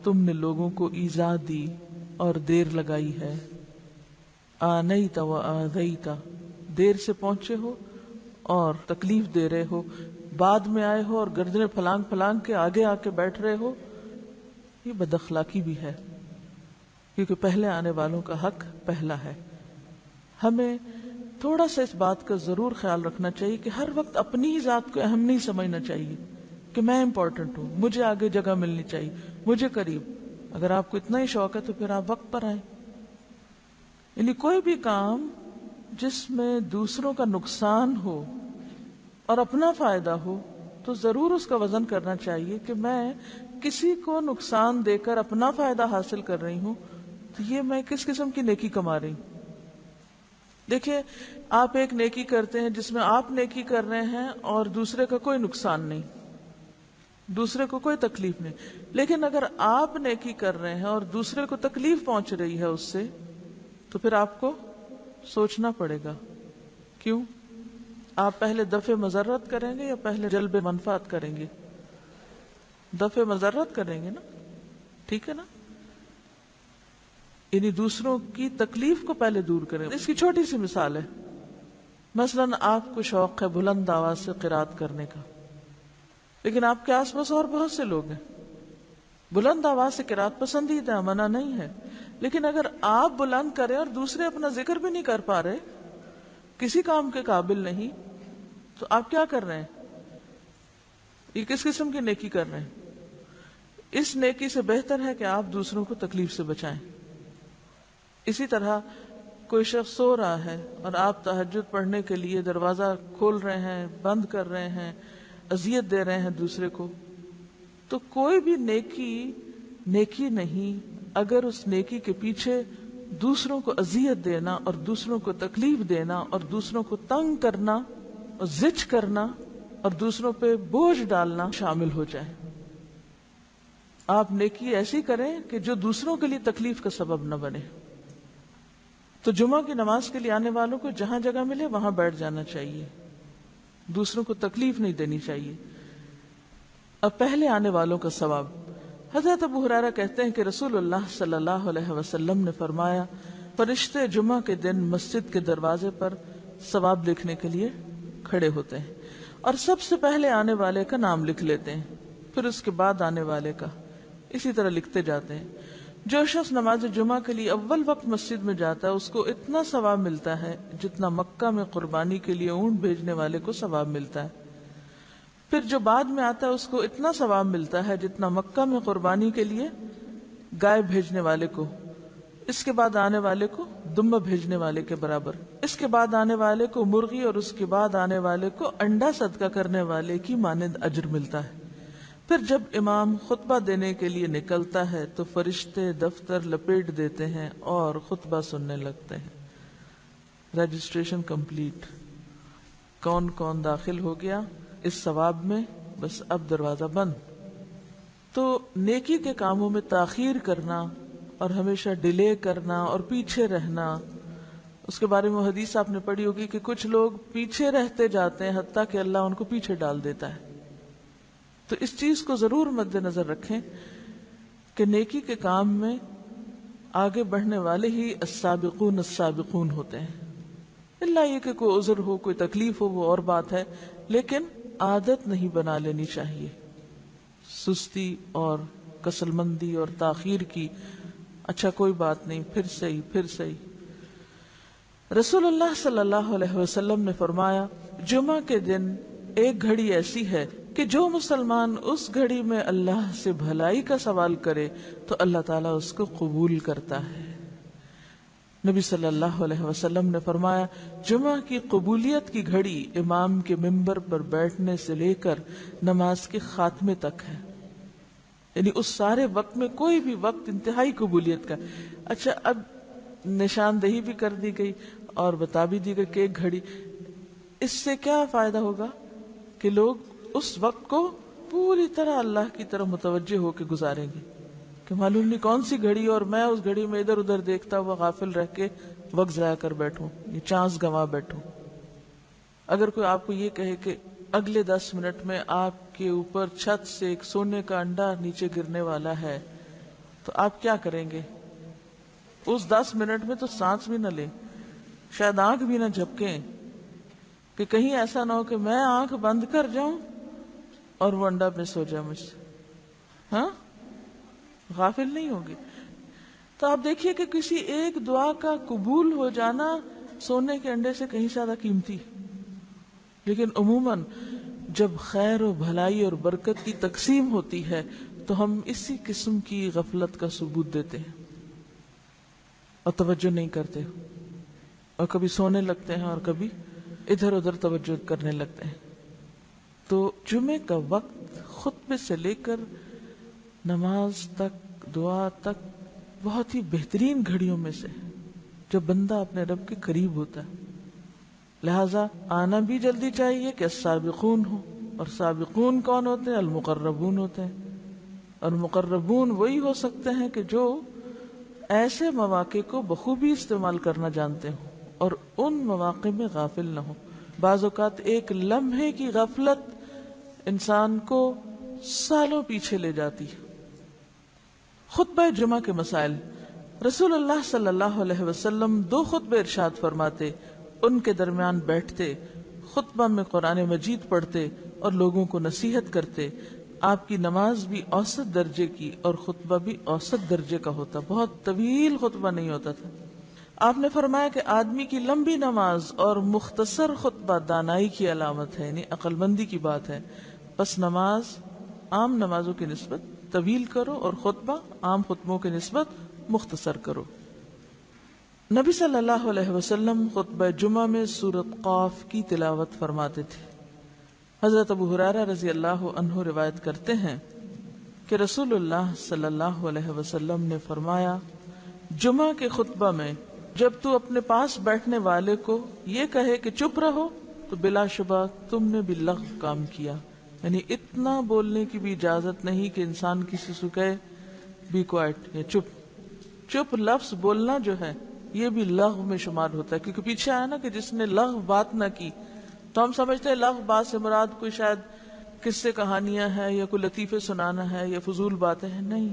تم نے لوگوں کو ایذا دی اور دیر لگائی ہے۔ آنیت و آذیت، دیر سے پہنچے ہو اور تکلیف دے رہے ہو، بعد میں آئے ہو اور گردنیں پھلانگ پھلانگ کے آگے آ کے بیٹھ رہے ہو، یہ بد اخلاقی بھی ہے، کیونکہ پہلے آنے والوں کا حق پہلا ہے۔ ہمیں تھوڑا سا اس بات کا ضرور خیال رکھنا چاہیے کہ ہر وقت اپنی ہی ذات کو اہم نہیں سمجھنا چاہیے کہ میں امپورٹنٹ ہوں، مجھے آگے جگہ ملنی چاہیے، مجھے قریب۔ اگر آپ کو اتنا ہی شوق ہے تو پھر آپ وقت پر آئیں۔ یعنی کوئی بھی کام جس میں دوسروں کا نقصان ہو اور اپنا فائدہ ہو تو ضرور اس کا وزن کرنا چاہیے کہ میں کسی کو نقصان دے کر اپنا فائدہ حاصل کر رہی ہوں تو یہ میں کس قسم کی نیکی کما رہی ہوں۔ دیکھیے، آپ ایک نیکی کرتے ہیں جس میں آپ نیکی کر رہے ہیں اور دوسرے کا کوئی نقصان نہیں، دوسرے کو کوئی تکلیف نہیں، لیکن اگر آپ نیکی کر رہے ہیں اور دوسرے کو تکلیف پہنچ رہی ہے اس سے، تو پھر آپ کو سوچنا پڑے گا، کیوں؟ آپ پہلے دفع مضرت کریں گے یا پہلے جلب منفعت کریں گے؟ دفع مضرت کریں گے نا، ٹھیک ہے نا؟ یعنی دوسروں کی تکلیف کو پہلے دور کریں۔ اس کی چھوٹی سی مثال ہے، مثلا آپ کو شوق ہے بلند آواز سے قرات کرنے کا، لیکن آپ کے آس پاس اور بہت سے لوگ ہیں، بلند آواز سے قرات پسندیدہ، منع نہیں ہے، لیکن اگر آپ بلند کریں اور دوسرے اپنا ذکر بھی نہیں کر پا رہے، کسی کام کے قابل نہیں، تو آپ کیا کر رہے ہیں؟ یہ کس قسم کی نیکی کر رہے ہیں؟ اس نیکی سے بہتر ہے کہ آپ دوسروں کو تکلیف سے بچائیں۔ اسی طرح کوئی شخص سو رہا ہے اور آپ تہجد پڑھنے کے لیے دروازہ کھول رہے ہیں، بند کر رہے ہیں، اذیت دے رہے ہیں دوسرے کو، تو کوئی بھی نیکی نہیں اگر اس نیکی کے پیچھے دوسروں کو اذیت دینا اور دوسروں کو تکلیف دینا اور دوسروں کو تنگ کرنا اور زچ کرنا اور دوسروں پہ بوجھ ڈالنا شامل ہو جائے۔ آپ نیکی ایسی کریں کہ جو دوسروں کے لیے تکلیف کا سبب نہ بنے۔ تو جمعہ کی نماز کے لیے آنے والوں کو جہاں جگہ ملے وہاں بیٹھ جانا چاہیے، دوسروں کو تکلیف نہیں دینی چاہیے۔ اب پہلے آنے والوں کا ثواب، حضرت ابو ہریرہ کہتے ہیں کہ رسول اللہ صلی اللہ علیہ وسلم نے فرمایا، فرشتے جمعہ کے دن مسجد کے دروازے پر ثواب لکھنے کے لیے کھڑے ہوتے ہیں اور سب سے پہلے آنے والے کا نام لکھ لیتے ہیں، پھر اس کے بعد آنے والے کا، اسی طرح لکھتے جاتے ہیں۔ جو شخص نماز جمعہ کے لیے اول وقت مسجد میں جاتا ہے اس کو اتنا ثواب ملتا ہے جتنا مکہ میں قربانی کے لیے اونٹ بھیجنے والے کو ثواب ملتا ہے۔ پھر جو بعد میں آتا ہے اس کو اتنا ثواب ملتا ہے جتنا مکہ میں قربانی کے لیے گائے بھیجنے والے کو، اس کے بعد آنے والے کو دمبا بھیجنے والے کے برابر، اس کے بعد آنے والے کو مرغی اور اس کے بعد آنے والے کو انڈا صدقہ کرنے والے کی مانند اجر ملتا ہے۔ پھر جب امام خطبہ دینے کے لیے نکلتا ہے تو فرشتے دفتر لپیٹ دیتے ہیں اور خطبہ سننے لگتے ہیں۔ رجسٹریشن کمپلیٹ، کون کون داخل ہو گیا اس ثواب میں، بس اب دروازہ بند۔ تو نیکی کے کاموں میں تاخیر کرنا اور ہمیشہ ڈیلے کرنا اور پیچھے رہنا، اس کے بارے میں حدیث آپ نے پڑھی ہوگی کہ کچھ لوگ پیچھے رہتے جاتے ہیں حتیٰ کہ اللہ ان کو پیچھے ڈال دیتا ہے۔ تو اس چیز کو ضرور مد نظر رکھیں کہ نیکی کے کام میں آگے بڑھنے والے ہی السابقون السابقون ہوتے ہیں، اللہ یہ کہ کوئی عذر ہو، کوئی تکلیف ہو، وہ اور بات ہے، لیکن عادت نہیں بنا لینی چاہیے سستی اور کسل مندی اور تاخیر کی۔ اچھا کوئی بات نہیں، پھر صحیح۔ رسول اللہ صلی اللہ علیہ وسلم نے فرمایا، جمعہ کے دن ایک گھڑی ایسی ہے کہ جو مسلمان اس گھڑی میں اللہ سے بھلائی کا سوال کرے تو اللہ تعالیٰ اس کو قبول کرتا ہے۔ نبی صلی اللہ علیہ وسلم نے فرمایا، جمعہ کی قبولیت کی گھڑی امام کے ممبر پر بیٹھنے سے لے کر نماز کے خاتمے تک ہے، یعنی اس سارے وقت میں کوئی بھی وقت انتہائی قبولیت کا۔ اچھا اب نشاندہی بھی کر دی گئی اور بتا بھی دی گئی کہ ایک گھڑی، اس سے کیا فائدہ ہوگا کہ لوگ اس وقت کو پوری طرح اللہ کی طرف متوجہ ہو کے گزاریں گے، کہ معلوم نہیں کون سی گھڑی اور میں اس گھڑی میں ادھر ادھر دیکھتا ہوا غافل رہ کے وقت ضائع کر بیٹھوں، یہ چانس گنوا بیٹھوں۔ اگر کوئی آپ کو یہ کہے کہ اگلے 10 منٹ میں آپ کے اوپر چھت سے ایک سونے کا انڈا نیچے گرنے والا ہے، تو آپ کیا کریں گے؟ اس 10 منٹ میں تو سانس بھی نہ لیں، شاید آنکھ بھی نہ جھپکیں، کہ کہیں ایسا نہ ہو کہ میں آنکھ بند کر جاؤں اور وہ انڈا مس ہو جائے مجھ سے۔ ہاں، غافل نہیں ہوگی۔ تو آپ دیکھیے کہ کسی ایک دعا کا قبول ہو جانا سونے کے انڈے سے کہیں زیادہ قیمتی، لیکن عموماً جب خیر و بھلائی اور برکت کی تقسیم ہوتی ہے تو ہم اسی قسم کی غفلت کا ثبوت دیتے ہیں اور توجہ نہیں کرتے، اور کبھی سونے لگتے ہیں اور کبھی ادھر ادھر توجہ کرنے لگتے ہیں۔ تو جمعے کا وقت خطبے سے لے کر نماز تک، دعا تک، بہت ہی بہترین گھڑیوں میں سے جب بندہ اپنے رب کے قریب ہوتا ہے، لہذا آنا بھی جلدی چاہیے کہ السابقون ہو، اور سابقون کون ہوتے ہیں؟ المقربون ہوتے ہیں، اور مقربون وہی ہو سکتے ہیں کہ جو ایسے مواقع کو بخوبی استعمال کرنا جانتے ہوں اور ان مواقع میں غافل نہ ہوں۔ بعض اوقات ایک لمحے کی غفلت انسان کو سالوں پیچھے لے جاتی ہے۔ خطبہ جمعہ کے مسائل، رسول اللہ صلی اللہ علیہ وسلم 2 خطبے ارشاد فرماتے، ان کے درمیان بیٹھتے، خطبہ میں قرآن مجید پڑھتے اور لوگوں کو نصیحت کرتے. آپ کی نماز بھی اوسط درجے کی اور خطبہ بھی اوسط درجے کا ہوتا، بہت طویل خطبہ نہیں ہوتا تھا. آپ نے فرمایا کہ آدمی کی لمبی نماز اور مختصر خطبہ دانائی کی علامت ہے، یعنی عقل مندی کی بات ہے. پس نماز عام نمازوں کی نسبت طویل کرو اور خطبہ عام خطبوں کی نسبت مختصر کرو. نبی صلی اللہ علیہ وسلم خطبہ جمعہ میں سورۃ قاف کی تلاوت فرماتے تھے. حضرت ابو ہریرہ رضی اللہ عنہ روایت کرتے ہیں کہ رسول اللہ صلی اللہ علیہ وسلم نے فرمایا، جمعہ کے خطبہ میں جب تو اپنے پاس بیٹھنے والے کو یہ کہے کہ چپ رہو تو بلا شبہ تم نے بھی لغو کام کیا. یعنی اتنا بولنے کی بھی اجازت نہیں کہ انسان کسی سے کہے بی کوائٹ یا چپ. چپ لفظ بولنا جو ہے یہ بھی لغو میں شمار ہوتا ہے، کیونکہ پیچھے آیا نا کہ جس نے لغو بات نہ کی، تو ہم سمجھتے ہیں لغو بات سے مراد کوئی شاید قصے کہانیاں ہیں یا کوئی لطیفے سنانا ہے یا فضول باتیں ہیں. نہیں،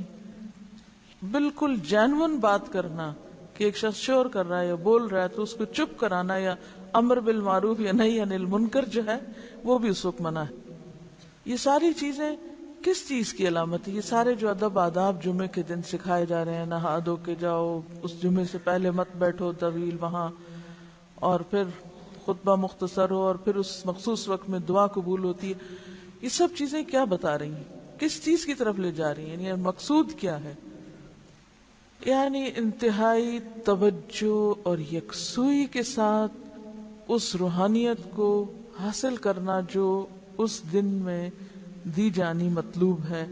بالکل جینون بات کرنا کہ ایک شخص شور کر رہا ہے یا بول رہا ہے تو اس کو چپ کرانا، یا امر بالمعروف یا نہی عن المنکر جو ہے وہ بھی اس وقت منع ہے. یہ ساری چیزیں کس چیز کی علامت ہے؟ یہ سارے جو ادب آداب جمعے کے دن سکھائے جا رہے ہیں، نہا دھو کے جاؤ، اس جمعے سے پہلے مت بیٹھو طویل وہاں، اور پھر خطبہ مختصر ہو، اور پھر اس مخصوص وقت میں دعا قبول ہوتی ہے. یہ سب چیزیں کیا بتا رہی ہیں؟ کس چیز کی طرف لے جا رہی ہیں؟ یعنی مقصود کیا ہے؟ یعنی انتہائی توجہ اور یکسوئی کے ساتھ اس روحانیت کو حاصل کرنا جو اس دن میں دی جانی مطلوب ہے،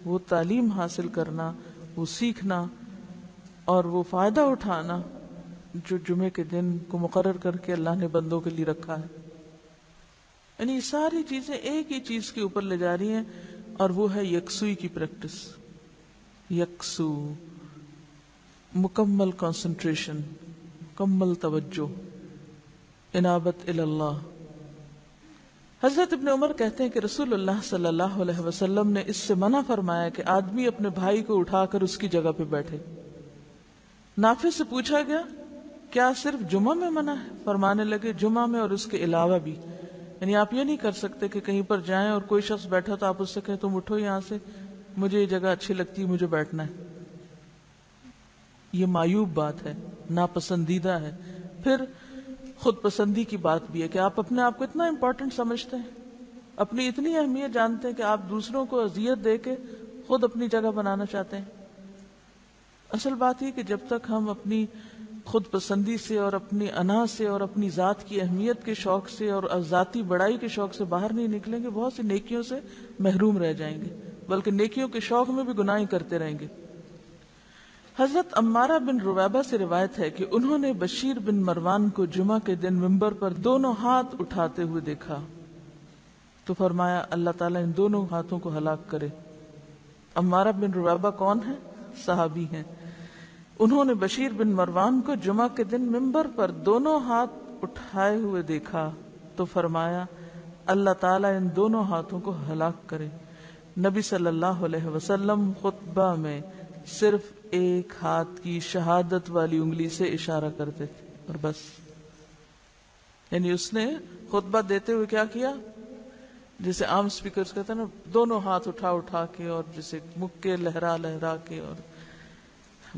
وہ تعلیم حاصل کرنا، وہ سیکھنا اور وہ فائدہ اٹھانا جو جمعے کے دن کو مقرر کر کے اللہ نے بندوں کے لیے رکھا ہے. یعنی یہ ساری چیزیں ایک ہی چیز کے اوپر لے جا رہی ہیں، اور وہ ہے یکسوئی کی پریکٹس. یکسو، مکمل کنسنٹریشن، مکمل توجہ، انابت اللہ. حضرت ابن عمر کہتے ہیں کہ رسول اللہ صلی اللہ علیہ وسلم نے اس سے منع فرمایا کہ آدمی اپنے بھائی کو اٹھا کر اس کی جگہ پہ بیٹھے. نافع سے پوچھا گیا کیا صرف جمعہ میں منع ہے؟ فرمانے لگے جمعہ میں اور اس کے علاوہ بھی. یعنی آپ یہ نہیں کر سکتے کہ کہیں پر جائیں اور کوئی شخص بیٹھا تو آپ اس سے کہیں تم اٹھو یہاں سے، مجھے یہ جگہ اچھی لگتی ہے، مجھے بیٹھنا ہے. یہ معیوب بات ہے، ناپسندیدہ ہے. پھر خود پسندی کی بات بھی ہے کہ آپ اپنے آپ کو اتنا امپورٹنٹ سمجھتے ہیں، اپنی اتنی اہمیت جانتے ہیں کہ آپ دوسروں کو اذیت دے کے خود اپنی جگہ بنانا چاہتے ہیں. اصل بات یہ کہ جب تک ہم اپنی خود پسندی سے اور اپنی انا سے اور اپنی ذات کی اہمیت کے شوق سے اور ذاتی بڑائی کے شوق سے باہر نہیں نکلیں گے، بہت سی نیکیوں سے محروم رہ جائیں گے، بلکہ نیکیوں کے شوق میں بھی گناہیں کرتے رہیں گے. حضرت عمارہ بن رویبہ سے روایت ہے کہ انہوں نے بشیر بن مروان کو جمعہ کے دن منبر پر دونوں ہاتھ اٹھاتے ہوئے دیکھا تو فرمایا اللہ تعالیٰ ان دونوں ہاتھوں کو ہلاک کرے. عمارہ بن رویبہ کون ہے؟ صحابی ہیں. انہوں نے بشیر بن مروان کو جمعہ کے دن منبر پر دونوں ہاتھ اٹھائے ہوئے دیکھا تو فرمایا اللہ تعالیٰ ان دونوں ہاتھوں کو ہلاک کرے. نبی صلی اللہ علیہ وسلم خطبہ میں صرف ایک ہاتھ کی شہادت والی انگلی سے اشارہ کرتے تھے اور بس. یعنی اس نے خطبہ دیتے ہوئے کیا کیا؟ جیسے عام سپیکرز کہتے ہیں نا، دونوں ہاتھ اٹھا اٹھا کے، اور جیسے مکے لہرا لہرا کے اور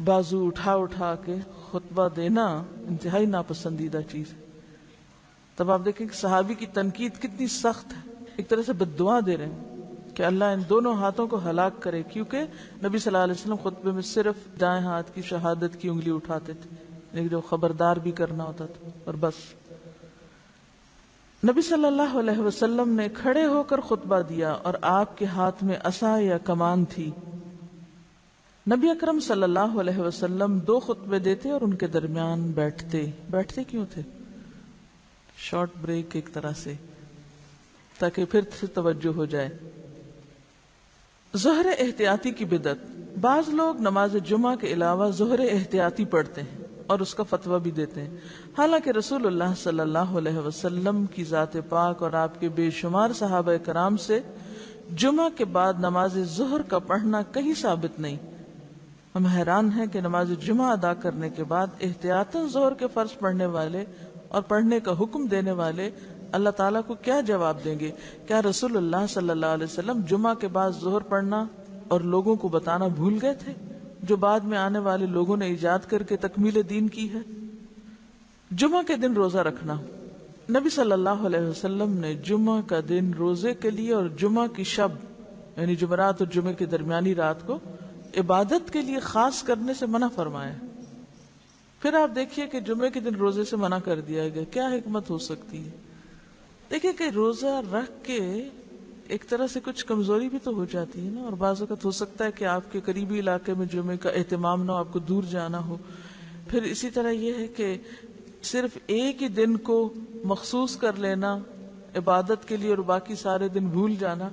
بازو اٹھا اٹھا کے خطبہ دینا انتہائی ناپسندیدہ چیز ہے. تب آپ دیکھیں کہ صحابی کی تنقید کتنی سخت ہے، ایک طرح سے بددعا دے رہے ہیں کہ اللہ ان دونوں ہاتھوں کو ہلاک کرے، کیونکہ نبی صلی اللہ علیہ وسلم خطبے میں صرف دائیں ہاتھ کی شہادت کی انگلی اٹھاتے تھے، لیکن جو خبردار بھی کرنا ہوتا تھا اور بس. نبی صلی اللہ علیہ وسلم نے کھڑے ہو کر خطبہ دیا اور آپ کے ہاتھ میں عصا یا کمان تھی. نبی اکرم صلی اللہ علیہ وسلم 2 خطبے دیتے اور ان کے درمیان بیٹھتے کیوں تھے؟ شارٹ بریک ایک طرح سے، تاکہ پھر سے توجہ ہو جائے. ظہر احتیاطی کی بدعت. بعض لوگ نماز جمعہ کے علاوہ ظہر احتیاطی پڑھتے ہیں اور اس کا فتویٰ بھی دیتے ہیں، حالانکہ رسول اللہ صلی اللہ علیہ وسلم کی ذات پاک اور آپ کے بے شمار صحابہ کرام سے جمعہ کے بعد نماز ظہر کا پڑھنا کہیں ثابت نہیں. ہم حیران ہیں کہ نماز جمعہ ادا کرنے کے بعد احتیاطاً ظہر کے فرض پڑھنے والے اور پڑھنے کا حکم دینے والے اللہ تعالیٰ کو کیا جواب دیں گے؟ کیا رسول اللہ صلی اللہ علیہ وسلم جمعہ کے بعد ظہر پڑھنا اور لوگوں کو بتانا بھول گئے تھے، جو بعد میں آنے والے لوگوں نے ایجاد کر کے تکمیل دین کی ہے؟ جمعہ کے دن روزہ رکھنا، نبی صلی اللہ علیہ وسلم نے جمعہ کا دن روزے کے لیے اور جمعہ کی شب یعنی جمعرات اور جمعے کی درمیانی رات کو عبادت کے لیے خاص کرنے سے منع فرمایا۔ پھر آپ دیکھیے کہ جمعے کے دن روزے سے منع کر دیا گیا، کیا حکمت ہو سکتی ہے؟ دیکھیے کہ روزہ رکھ کے ایک طرح سے کچھ کمزوری بھی تو ہو جاتی ہے نا، اور بعض اوقات ہو سکتا ہے کہ آپ کے قریبی علاقے میں جمعے کا اہتمام نہ ہو، آپ کو دور جانا ہو۔ پھر اسی طرح یہ ہے کہ صرف ایک ہی دن کو مخصوص کر لینا عبادت کے لیے اور باقی سارے دن بھول جانا،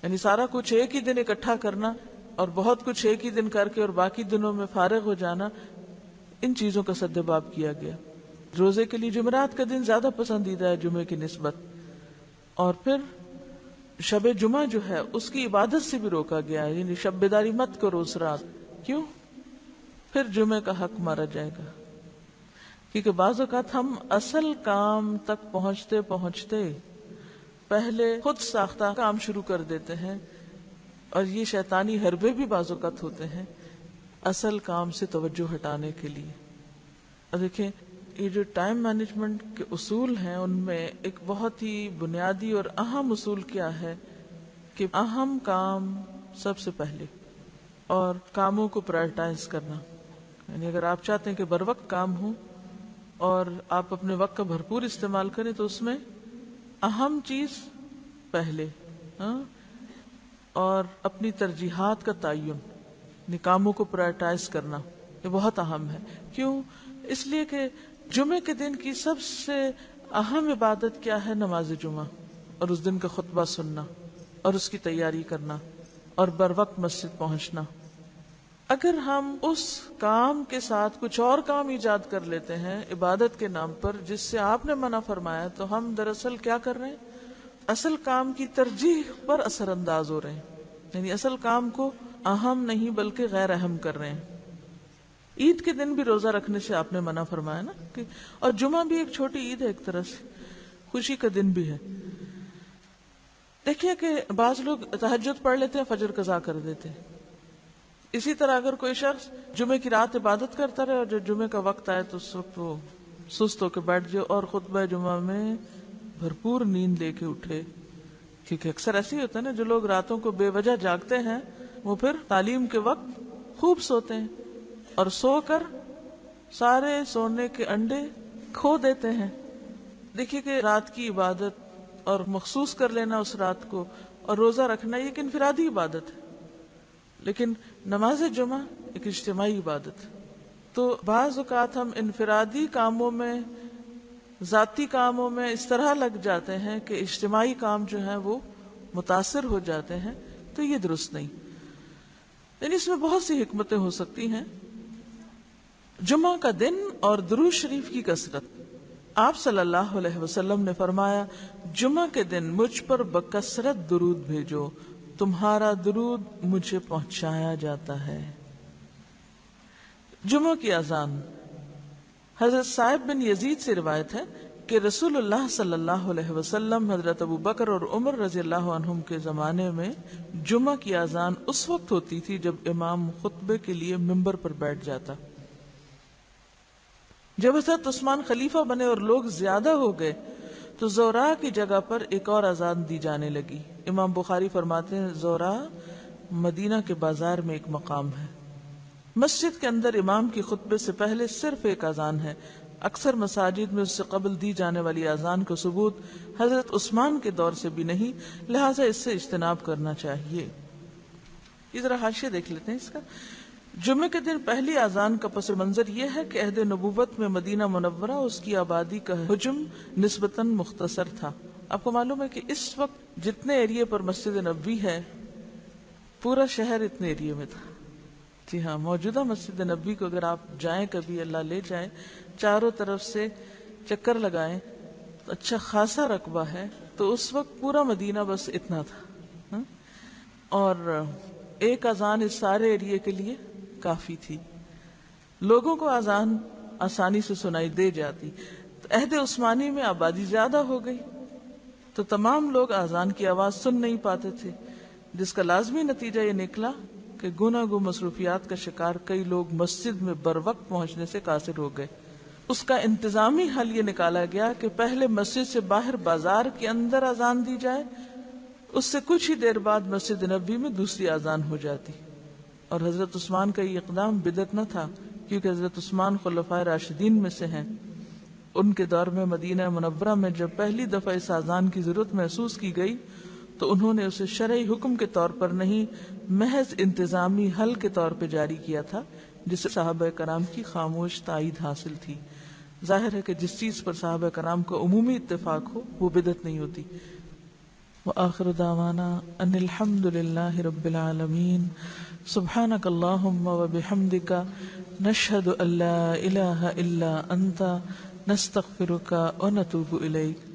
یعنی سارا کچھ ایک ہی دن اکٹھا کرنا اور بہت کچھ ایک ہی دن کر کے اور باقی دنوں میں فارغ ہو جانا، ان چیزوں کا سدباب کیا گیا۔ روزے کے لیے جمعرات کا دن زیادہ پسندیدہ ہے جمعے کی نسبت، اور پھر شب جمعہ جو ہے اس کی عبادت سے بھی روکا گیا ہے، یعنی شب بیداری مت کرو اس رات۔ کیوں؟ پھر جمعے کا حق مارا جائے گا، کیونکہ بعض اوقات ہم اصل کام تک پہنچتے پہنچتے پہلے خود ساختہ کام شروع کر دیتے ہیں، اور یہ شیطانی حربے بھی بعض اوقات ہوتے ہیں اصل کام سے توجہ ہٹانے کے لیے۔ اور دیکھیں یہ جو ٹائم مینجمنٹ کے اصول ہیں ان میں ایک بہت ہی بنیادی اور اہم اصول کیا ہے کہ اہم کام سب سے پہلے، اور کاموں کو پرائرٹائز کرنا، یعنی اگر آپ چاہتے ہیں کہ بر وقت کام ہو اور آپ اپنے وقت کا بھرپور استعمال کریں تو اس میں اہم چیز پہلے، اور اپنی ترجیحات کا تعین، یعنی کاموں کو پرائرٹائز کرنا، یہ بہت اہم ہے۔ کیوں؟ اس لیے کہ جمعے کے دن کی سب سے اہم عبادت کیا ہے؟ نماز جمعہ، اور اس دن کا خطبہ سننا اور اس کی تیاری کرنا اور بر وقت مسجد پہنچنا۔ اگر ہم اس کام کے ساتھ کچھ اور کام ایجاد کر لیتے ہیں عبادت کے نام پر جس سے آپ نے منع فرمایا، تو ہم دراصل کیا کر رہے ہیں؟ اصل کام کی ترجیح پر اثر انداز ہو رہے ہیں، یعنی اصل کام کو اہم نہیں بلکہ غیر اہم کر رہے ہیں۔ عید کے دن بھی روزہ رکھنے سے آپ نے منع فرمایا نا، اور جمعہ بھی ایک چھوٹی عید ہے، ایک طرح سے خوشی کا دن بھی ہے۔ دیکھیے کہ بعض لوگ تہجد پڑھ لیتے ہیں، فجر قضا کر دیتے ہیں۔ اسی طرح اگر کوئی شخص جمعے کی رات عبادت کرتا رہے اور جو جمعے کا وقت آئے تو اس وقت وہ سست ہو کے بیٹھ جائے اور خطبہ جمعہ میں بھرپور نیند لے کے اٹھے، کیونکہ اکثر ایسے ہی ہوتا ہے نا، جو لوگ راتوں کو بے وجہ جاگتے ہیں وہ پھر تعلیم کے وقت خوب سوتے ہیں اور سو کر سارے سونے کے انڈے کھو دیتے ہیں۔ دیکھیے کہ رات کی عبادت اور مخصوص کر لینا اس رات کو اور روزہ رکھنا یہ ایک انفرادی عبادت ہے، لیکن نماز جمعہ ایک اجتماعی عبادت ہے۔ تو بعض اوقات ہم انفرادی کاموں میں، ذاتی کاموں میں اس طرح لگ جاتے ہیں کہ اجتماعی کام جو ہیں وہ متاثر ہو جاتے ہیں، تو یہ درست نہیں۔ یعنی اس میں بہت سی حکمتیں ہو سکتی ہیں۔ جمعہ کا دن اور درود شریف کی کثرت، آپ صلی اللہ علیہ وسلم نے فرمایا، جمعہ کے دن مجھ پر بکثرت درود بھیجو، تمہارا درود مجھے پہنچایا جاتا ہے۔ جمعہ کی اذان، حضرت صائب بن یزید سے روایت ہے کہ رسول اللہ صلی اللہ علیہ وسلم حضرت ابو بکر اور عمر رضی اللہ عنہم کے زمانے میں جمعہ کی اذان اس وقت ہوتی تھی جب امام خطبے کے لیے ممبر پر بیٹھ جاتا۔ جب حضرت عثمان خلیفہ بنے اور لوگ زیادہ ہو گئے تو زورا کی جگہ پر ایک اور اذان دی جانے لگی۔ امام بخاری فرماتے ہیں زورا مدینہ کے بازار میں ایک مقام ہے، مسجد کے اندر امام کی خطبے سے پہلے صرف ایک اذان ہے۔ اکثر مساجد میں اس سے قبل دی جانے والی اذان کو ثبوت حضرت عثمان کے دور سے بھی نہیں، لہٰذا اس سے اجتناب کرنا چاہیے۔ اس طرح حاشیہ دیکھ لیتے ہیں اس کا۔ جمعے کے دن پہلی اذان کا پس منظر یہ ہے کہ عہد نبوت میں مدینہ منورہ اس کی آبادی کا حجم نسبتاً مختصر تھا۔ آپ کو معلوم ہے کہ اس وقت جتنے ایریے پر مسجد نبوی ہے پورا شہر اتنے ایریے میں تھا۔ جی ہاں، موجودہ مسجد نبوی کو اگر آپ جائیں کبھی، اللہ لے جائیں، چاروں طرف سے چکر لگائیں تو اچھا خاصا رقبہ ہے۔ تو اس وقت پورا مدینہ بس اتنا تھا، اور ایک اذان اس سارے ایریے کے لیے کافی تھی۔ لوگوں کو اذان آسانی سے سنائی دے جاتی۔ عہد عثمانی میں آبادی زیادہ ہو گئی تو تمام لوگ اذان کی آواز سن نہیں پاتے تھے، جس کا لازمی نتیجہ یہ نکلا کہ گناہ گو مصروفیات کا شکار کئی لوگ مسجد میں بروقت پہنچنے سے قاصر ہو گئے۔ اس کا انتظامی حل یہ نکالا گیا کہ پہلے مسجد سے باہر بازار کے اندر اذان دی جائے، اس سے کچھ ہی دیر بعد مسجد نبوی میں دوسری اذان ہو جاتی۔ اور حضرت عثمان کا یہ اقدام بدعت نہ تھا، کیونکہ حضرت عثمان خلفائے راشدین میں سے ہیں۔ ان کے دور میں مدینہ منورہ میں جب پہلی دفعہ اس اذان کی ضرورت محسوس کی گئی تو انہوں نے اسے شرعی حکم کے طور پر نہیں، محض انتظامی حل کے طور پہ جاری کیا تھا، جسے صحابہ کرام کی خاموش تائید حاصل تھی۔ ظاہر ہے کہ جس چیز پر صحابہ کرام کو عمومی اتفاق ہو وہ بدعت نہیں ہوتی۔ وآخر دعوانا ان الحمد للہ رب العالمین، سبحانک اللہم وبحمدک، نشہد ان لا الہ الا انت، نستغفرک ونتوب الیک۔